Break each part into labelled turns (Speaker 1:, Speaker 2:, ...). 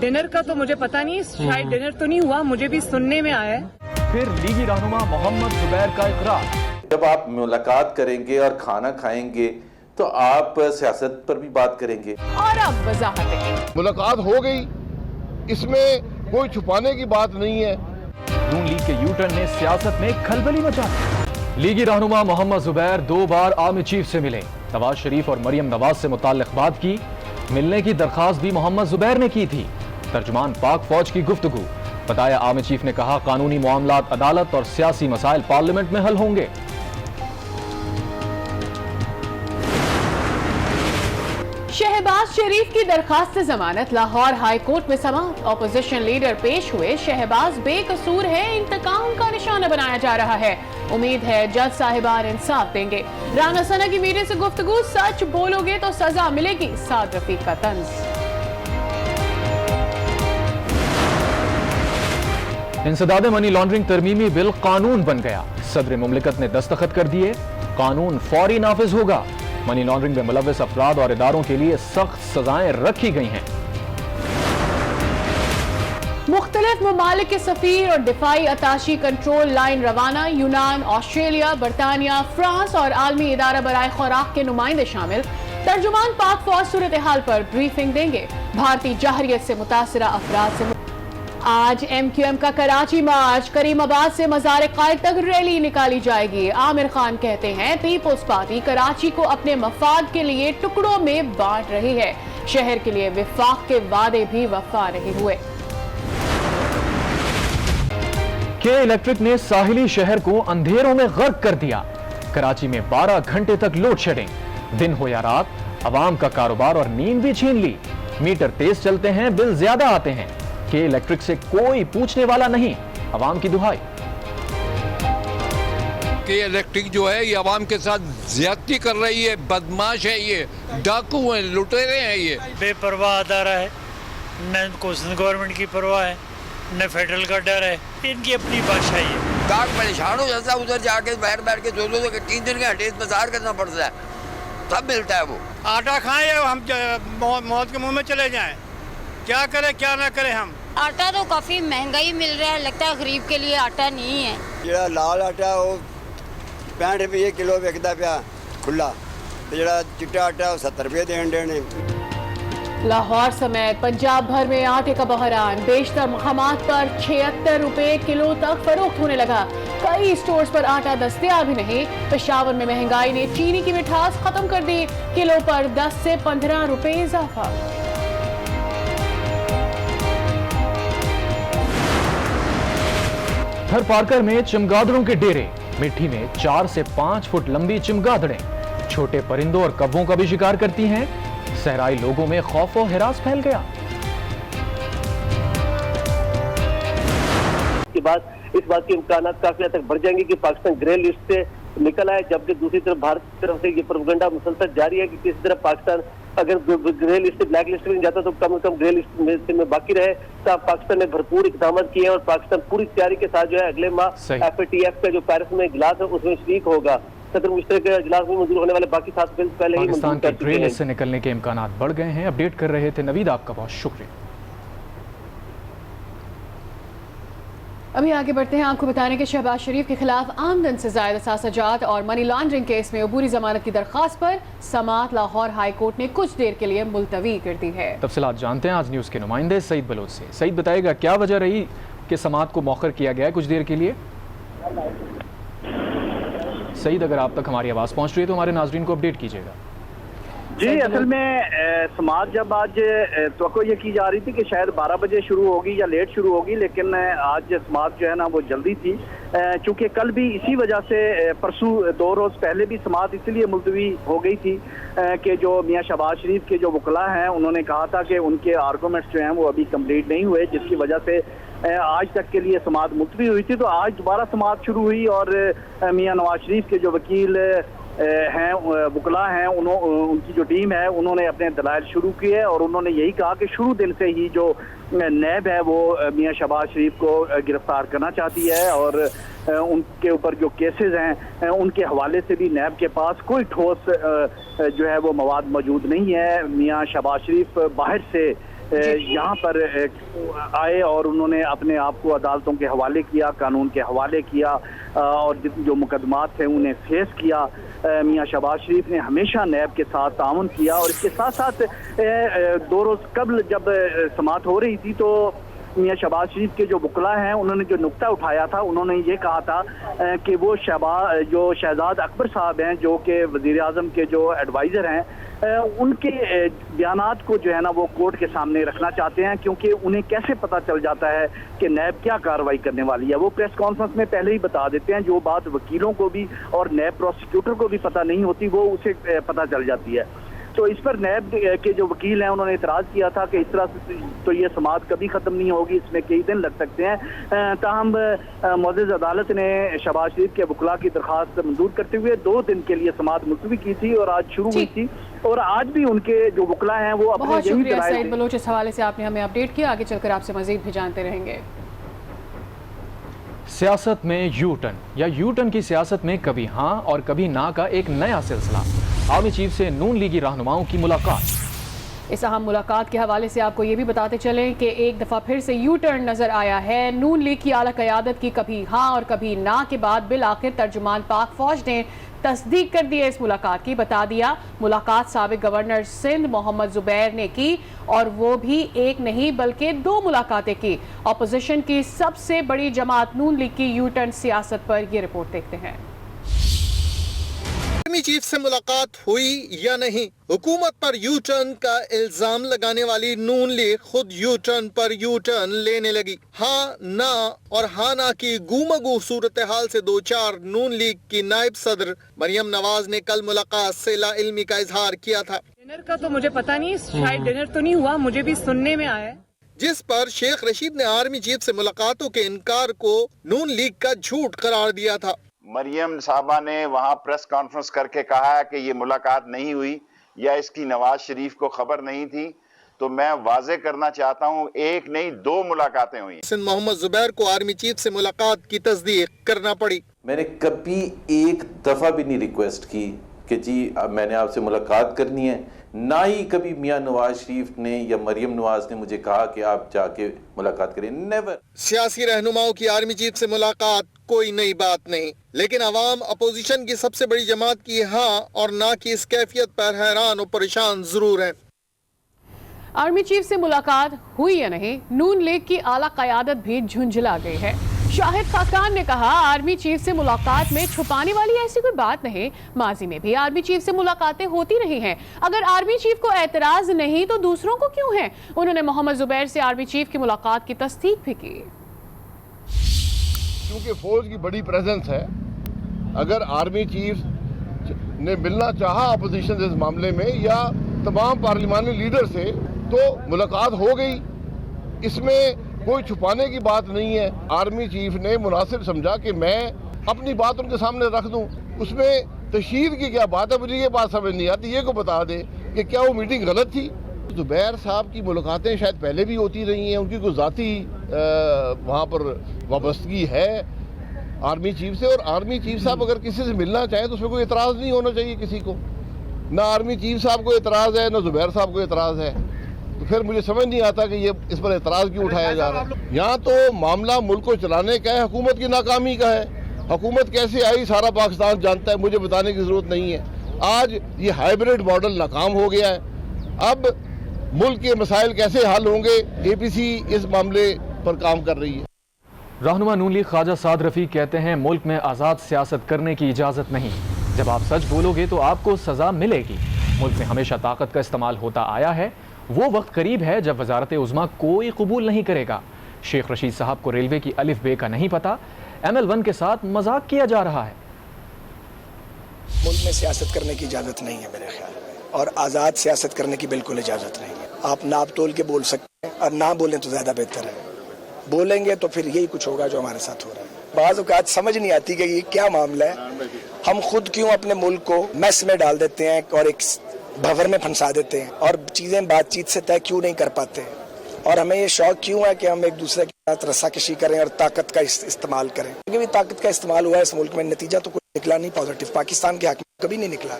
Speaker 1: Dinner का तो मुझे पता नहीं, शायद डिनर तो नहीं हुआ, मुझे भी सुनने में आया है।
Speaker 2: फिर लीगी रहनुमा मोहम्मद जुबैर का इकरार।
Speaker 3: जब आप मुलाकात करेंगे और खाना खाएंगे तो आप सियासत पर भी बात करेंगे।
Speaker 4: और अब वजाहत,
Speaker 5: मुलाकात हो गई, इसमें कोई छुपाने की बात नहीं है।
Speaker 2: नून लीग के यूटर्न ने सियासत में खलबली मचा दी। लीगी रहनुमा मोहम्मद जुबैर 2 बार आर्मी चीफ से मिले, नवाज शरीफ और मरियम नवाज से मुताल्लिक बात की। मिलने की दरख्वास्त भी मोहम्मद जुबैर ने की थी। तर्जुमान पाक फौज की गुफ्तगू, बताया आर्मी चीफ ने कहा कानूनी मामलात अदालत और सियासी मसाइल पार्लियामेंट में हल होंगे।
Speaker 4: शहबाज शरीफ की दरखास्त जमानत लाहौर हाई कोर्ट में समाअत। ऑपोजिशन लीडर पेश हुए, शहबाज बेकसूर है, इंतकाम का निशाना बनाया जा रहा है। उम्मीद है जज साहिबान इंसाफ देंगे। राना सना की मीडिया से गुफ्तगू, सच बोलोगे तो सजा मिलेगी, साद रफीक का तंज।
Speaker 2: इंसदाद मनी लॉन्ड्रिंग तरमीमी बिल कानून बन गया। सदर मुमलिकत ने दस्तखत कर दिए, कानून फौरी नाफिज होगा। मनी लॉन्ड्रिंग में मुलव्वस अफराद और इदारों के लिए सख्त सजाएं रखी गई हैं।
Speaker 4: मुख्तलिफ ममालिक के सफीर और दिफाई अताशी कंट्रोल लाइन रवाना। यूनान, ऑस्ट्रेलिया, बरतानिया, फ्रांस और आलमी इदारा बराए खुराक के नुमाइंदे शामिल। तर्जुमान पाक फौज सूरत हाल पर ब्रीफिंग देंगे। भारतीय जहरियत से मुतासरा अफराद से आज MQM का कराची मार्च। करीमाबाद से मज़ार कायद तक रैली निकाली जाएगी। आमिर खान कहते हैं पीपुल्स पार्टी कराची को अपने मफाद के लिए टुकड़ों में बांट रही है। शहर के लिए विफाक के वादे भी वफा नहीं हुए।
Speaker 2: के इलेक्ट्रिक ने साहिली शहर को अंधेरों में गर्क कर दिया। कराची में 12 घंटे तक लोड शेडिंग, दिन हो या रात, आवाम का कारोबार और नींद भी छीन ली। मीटर तेज चलते हैं, बिल ज्यादा आते हैं। के इलेक्ट्रिक से कोई पूछने वाला नहीं, आवाम की दुहाई।
Speaker 6: के इलेक्ट्रिक जो है ये आवाम के साथ ज्यादती कर रही है, बदमाश है, ये डाकू हैं, लुटेरे हैं, ये
Speaker 7: बेपरवाह अदारा है, न कोशिश गवर्नमेंट की परवाह है, न फेडरल का डर है, इनकी अपनी बादशाही है।
Speaker 8: गाहक परेशान हो जाता है, उधर जाके बैठ के 2-2 के 3 दिन का इंतजार करना पड़ता है, तब मिलता है वो।
Speaker 7: आटा खाएं या हम मौत के मुंह में चले जाएं, क्या करें क्या ना करें हम।
Speaker 9: आटा तो काफ़ी महंगाई मिल रहा है, लगता है गरीब के लिए आटा नहीं है।
Speaker 10: ਜਿਹੜਾ ਲਾਲ ਆਟਾ ਉਹ 65 ਰੁਪਏ ਕਿਲੋ ਵਿਕਦਾ ਪਿਆ ਖੁੱਲਾ, ਤੇ ਜਿਹੜਾ ਚਿੱਟਾ ਆਟਾ ਉਹ 70 ਰੁਪਏ ਦੇਣ ਨੇ।
Speaker 4: लाहौर समेत पंजाब भर में आटे का बहरान। बेशतर मकामात पर 76 रुपए किलो तक फरोख्त होने लगा। कई स्टोर्स पर आटा दस्तयाब ही नहीं। पेशावर में महंगाई ने चीनी की मिठास खत्म कर दी, किलो पर 10 से 15 रुपए इजाफा।
Speaker 2: थर पार्कर में चमगादड़ों के डेरे, मिट्टी में 4 से 5 फुट लंबी चमगादड़ें छोटे परिंदों और कब्बों का भी शिकार करती हैं। सहराई लोगों में खौफ और हिरास फैल गया।
Speaker 11: इसके बाद इस बात के इम्कानात काफी हद तक बढ़ जाएंगे कि पाकिस्तान ग्रे लिस्ट से निकल आए, जबकि दूसरी तरफ भारत की तरफ से ये प्रोपेगेंडा मुसलसल जारी है कि किसी तरह पाकिस्तान अगर ग्रे लिस्ट से ब्लैक लिस्ट में नहीं जाता तो कम से कम ग्रे लिस्ट में बाकी रहे। तो पाकिस्तान ने भरपूर इकदाम किए हैं और पाकिस्तान पूरी तैयारी के साथ जो है अगले माह FATF का जो पेरिस में इजलास है उसमें शरीक होगा। सदर मुश्तरक इजलास में मंजूर होने वाले बाकी 7 बिल पहले ही
Speaker 2: पाकिस्तान के ग्रे लिस्ट से निकलने के इम्कानात बढ़ गए हैं। अपडेट कर रहे थे नवीद, आपका बहुत शुक्रिया।
Speaker 4: अभी आगे बढ़ते हैं, आपको बताने के शहबाज शरीफ के खिलाफ आमदन से ज़ायद असासाजात और मनी लॉन्ड्रिंग केस में अबूरी जमानत की दरख्वास्त पर समाअत लाहौर हाई कोर्ट ने कुछ देर के लिए मुलतवी कर दी है।
Speaker 2: तफसीलात जानते हैं आज न्यूज़ के नुमाइंदे सईद बलोच से। सईद, बताएगा क्या वजह रही कि समाअत को मौखर किया गया है कुछ देर के लिए? सईद, अगर आप तक हमारी आवाज़ पहुँच रही है तो हमारे नाजरीन को अपडेट कीजिएगा।
Speaker 12: जी, असल में समाअत जब आज तो ये की जा रही थी कि शायद 12 बजे शुरू होगी या लेट शुरू होगी, लेकिन आज समाअत जो है ना वो जल्दी थी, चूँकि कल भी इसी वजह से परसों 2 रोज़ पहले भी समाअत इसलिए मुलतवी हो गई थी कि जो मियाँ शहबाज शरीफ के जो वकला हैं उन्होंने कहा था कि उनके आर्गूमेंट्स जो हैं वो अभी कंप्लीट नहीं हुए, जिसकी वजह से आज तक के लिए समाअत मुलतवी हुई थी। तो आज दोबारा समाअत शुरू हुई और मियाँ नवाज शरीफ के जो वकील हैं, वकला हैं, उनकी जो टीम है उन्होंने अपने दलाइल शुरू किए और उन्होंने यही कहा कि शुरू दिन से ही जो नैब है वो मियाँ शहबाज शरीफ को गिरफ्तार करना चाहती है और उनके ऊपर जो केसेस हैं उनके हवाले से भी नैब के पास कोई ठोस जो है वो मवाद मौजूद नहीं है। मियाँ शहबाज शरीफ बाहर से यहाँ पर आए और उन्होंने अपने आप को अदालतों के हवाले किया, कानून के हवाले किया और जो मुकदमात थे उन्हें फेस किया। मियाँ शहबाज शरीफ ने हमेशा नैब के साथ ताउन किया और इसके साथ साथ 2 रोज़ कबल जब समाअत हो रही थी तो मियाँ शहबाज शरीफ के जो वकला हैं उन्होंने जो नुक्ता उठाया था, उन्होंने ये कहा था कि वो जो शहजाद अकबर साहब हैं जो कि वज़ीर आज़म के जो एडवाइज़र हैं, उनके बयानात को जो है ना वो कोर्ट के सामने रखना चाहते हैं, क्योंकि उन्हें कैसे पता चल जाता है कि नैब क्या कार्रवाई करने वाली है। वो प्रेस कॉन्फ्रेंस में पहले ही बता देते हैं, जो बात वकीलों को भी और नैब प्रोसिक्यूटर को भी पता नहीं होती वो उसे पता चल जाती है। तो इस पर नैब के जो वकील हैं उन्होंने इतराज़ किया था कि इस तरह से तो ये समाअत कभी ख़त्म नहीं होगी, इसमें कई दिन लग सकते हैं। ताहम मुअज़्ज़ज़ अदालत ने शहबाज शरीफ के वकला की दरख्वास्त मंजूर करते हुए 2 दिन के लिए समाअत मुलतवी की थी और आज शुरू हुई थी और आज भी उनके जो वकला हैं वो अपने
Speaker 4: बहुत शुक्रिया सईद बलोच, इस हवाले से आपने हमें अपडेट किया। आगे चलकर आपसे मजीद भी जानते रहेंगे।
Speaker 2: सियासत में यू टर्न या यू टर्न की सियासत में कभी हाँ और कभी ना का एक नया सिलसिला। आर्मी चीफ से नून लीगी रहनुमाओं की मुलाकात।
Speaker 4: इस अहम मुलाकात के हवाले से आपको ये भी बताते चलें कि एक दफ़ा फिर से यू टर्न नज़र आया है। नून लीग की आला क़यादत की कभी हाँ और कभी ना के बाद बिल आखिर तर्जुमान पाक फौज ने तस्दीक कर दी है इस मुलाकात की। बता दिया मुलाकात साबिक गवर्नर सिंध मोहम्मद जुबैर ने की और वो भी एक नहीं बल्कि 2 मुलाकातें की। अपोजिशन की सबसे बड़ी जमात नून लीग की यू टर्न सियासत पर ये रिपोर्ट देखते हैं।
Speaker 13: आर्मी चीफ से मुलाकात हुई या नहीं, हुकूमत पर यू टर्न का इल्जाम लगाने वाली नून लीग खुद यू टर्न पर यू टर्न लेने लगी। हाँ ना और हाँ ना की गूमगू सूरत हाल से 2-4 नून लीग की नायब सदर मरियम नवाज ने कल मुलाकात से ला इल्मी का इजहार किया था।
Speaker 1: डिनर का तो मुझे पता नहीं, शायद डिनर तो नहीं हुआ, मुझे भी सुनने में आया,
Speaker 13: जिस पर शेख रशीद ने आर्मी चीफ से मुलाकातों के इनकार को नून लीग का झूठ करार दिया था।
Speaker 14: मरियम साहबा ने वहाँ प्रेस कॉन्फ्रेंस करके कहा कि ये मुलाकात नहीं हुई या इसकी नवाज शरीफ को खबर नहीं थी, तो मैं वाजे करना चाहता हूँ 1 नहीं 2 मुलाकातें हुई।
Speaker 13: सिंध मोहम्मद जुबैर को आर्मी चीफ से मुलाकात की तस्दीक करना पड़ी।
Speaker 3: मैंने कभी एक दफ़ा भी नहीं रिक्वेस्ट की कि जी मैंने आपसे मुलाकात करनी है, ना ही कभी मियाँ नवाज शरीफ ने या मरियम नवाज ने मुझे कहा कि आप जाके मुलाकात करें, नेवर।
Speaker 13: सियासी रहनुमाओं की आर्मी चीफ से मुलाकात कोई नई बात नहीं, लेकिन अवाम अपोजिशन की सबसे बड़ी जमात की हाँ और ना की इस कैफियत पर हैरान और परेशान जरूर हैं।
Speaker 4: आर्मी चीफ से मुलाकात हुई या नहीं, नून लीग की आला क़यादत भी झुंझला गई है। शाहिद खाकान ने कहा आर्मी चीफ से मुलाकात में छुपाने वाली ऐसी कोई बात नहीं, माजी में भी आर्मी चीफ से मुलाकातें होती रही हैं। अगर आर्मी चीफ को एतराज नहीं तो दूसरों को क्यों है। उन्होंने मोहम्मद जुबैर से आर्मी चीफ की मुलाकात की तस्दीक भी की।
Speaker 5: क्योंकि फौज की बड़ी प्रेजेंस है, अगर आर्मी चीफ ने मिलना चाहा अपोजिशन से इस मामले में या तमाम पार्लिमानी लीडर से तो मुलाकात हो गई, इसमें कोई छुपाने की बात नहीं है। आर्मी चीफ ने मुनासिब समझा कि मैं अपनी बात उनके सामने रख दूं, उसमें तशहीद की क्या बात है, मुझे ये बात समझ नहीं आती। ये को बता दे कि क्या वो मीटिंग गलत थी। जुबैर साहब की मुलाकातें शायद पहले भी होती रही हैं, उनकी कोई ज़ाती वहाँ पर वाबस्तगी है आर्मी चीफ से, और आर्मी चीफ साहब अगर किसी से मिलना चाहें तो उसमें कोई एतराज़ नहीं होना चाहिए किसी को। ना आर्मी चीफ साहब को एतराज़ है, ना जुबैर साहब को एतराज़ है, तो फिर मुझे समझ नहीं आता कि ये इस पर एतराज़ क्यों उठाया जा रहा है। यहाँ तो मामला मुल्क को चलाने का है, हुकूमत की नाकामी का है। हुकूमत कैसे आई सारा पाकिस्तान जानता है, मुझे बताने की ज़रूरत नहीं है। आज ये हाइब्रिड मॉडल नाकाम हो गया है, अब मुल्क के मसाइल कैसे हल होंगे, APC इस मामले पर काम कर रही है।
Speaker 2: रहनुमा नून लीग ख्वाजा साद रफ़ी कहते हैं मुल्क में आज़ाद सियासत करने की इजाज़त नहीं, जब आप सच बोलोगे तो आपको सज़ा मिलेगी। मुल्क में हमेशा ताकत का इस्तेमाल होता आया है, वो वक्त करीब है जब वजारत उज़्मा कोई कबूल नहीं करेगा। शेख रशीद साहब को रेलवे की अलिफ बे का नहीं पता, ML1 के साथ मजाक किया जा रहा है।
Speaker 15: मुल्क में सियासत करने की इजाज़त नहीं है मेरे ख्याल में, और आज़ाद सियासत करने की बिल्कुल इजाज़त नहीं है। आप नाप तोल के बोल सकते हैं और ना बोलें तो ज़्यादा बेहतर है, बोलेंगे तो फिर यही कुछ होगा जो हमारे साथ हो रहा है। बाज़ औक़ात समझ नहीं आती कि ये क्या मामला है, हम खुद क्यों अपने मुल्क को मैस में डाल देते हैं और एक भंवर में फंसा देते हैं और चीज़ें बातचीत से तय क्यों नहीं कर पाते, और हमें ये शौक क्यों है कि हम एक दूसरे के साथ रस्साकशी करें और ताकत का इस्तेमाल करें। क्योंकि भी ताकत का इस्तेमाल हुआ है इस मुल्क में, नतीजा तो कुछ निकला नहीं पॉजिटिव, पाकिस्तान के हक में कभी नहीं निकला।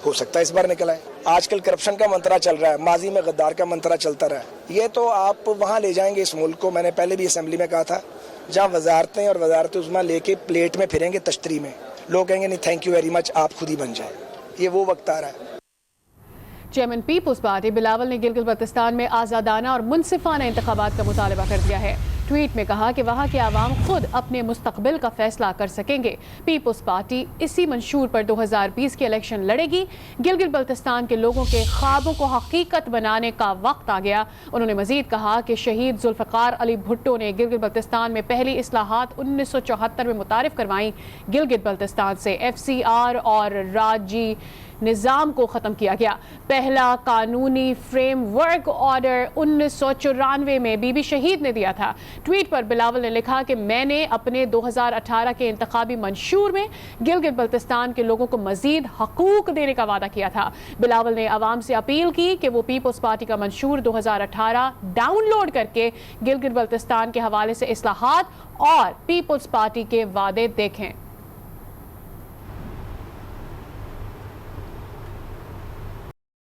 Speaker 15: हो सकता है इस बार निकल आए। आजकल करप्शन का मंत्रा चल रहा है, माजी में गद्दार का मंत्रा चलता रहा है। ये तो आप वहाँ ले जाएंगे इस मुल्क को, मैंने पहले भी असेंबली में कहा था, जहाँ वजारतें और वजारतें उस्मा लेके प्लेट में फिरेंगे तश्तरी में, लोग कहेंगे नहीं थैंक यू वेरी मच, आप खुद ही बन जाए। ये वो वक्त आ रहा है।
Speaker 4: चेयरमैन पीपुल्स पार्टी बिलावल ने गिलगित बल्तिस्तान में आज़ादाना और मुनसिफाना इंतखाबात का मुतालबा कर दिया है। ट्वीट में कहा कि वहाँ के आवाम खुद अपने मुस्तकबिल का फैसला कर सकेंगे। पीपुल्स पार्टी इसी मंशूर पर 2020 के इलेक्शन लड़ेगी। गिलगित बल्तिस्तान के लोगों के ख्वाबों को हकीकत बनाने का वक्त आ गया। उन्होंने मजीद कहा कि शहीद जुल्फ़िकार अली भुट्टो ने गिलगित बल्तिस्तान में पहली इस्लाहात 1974 में मुतारिफ करवाई। गिलगित बल्तिस्तान से FCR और राजी निज़ाम को ख़त्म किया गया। पहला कानूनी फ्रेमवर्क ऑर्डर 1994 में बीबी शहीद ने दिया था। ट्वीट पर बिलावल ने लिखा कि मैंने अपने 2018 के इंतखाबी मंशूर में गिलगित बल्तिस्तान के लोगों को मजीद हकूक देने का वादा किया था। बिलावल ने आवाम से अपील की कि वो पीपल्स पार्टी का मंशूर 2018 डाउनलोड करके गिलगित बल्तिस्तान के हवाले से इस्लाहात और पीपल्स पार्टी के वादे देखें।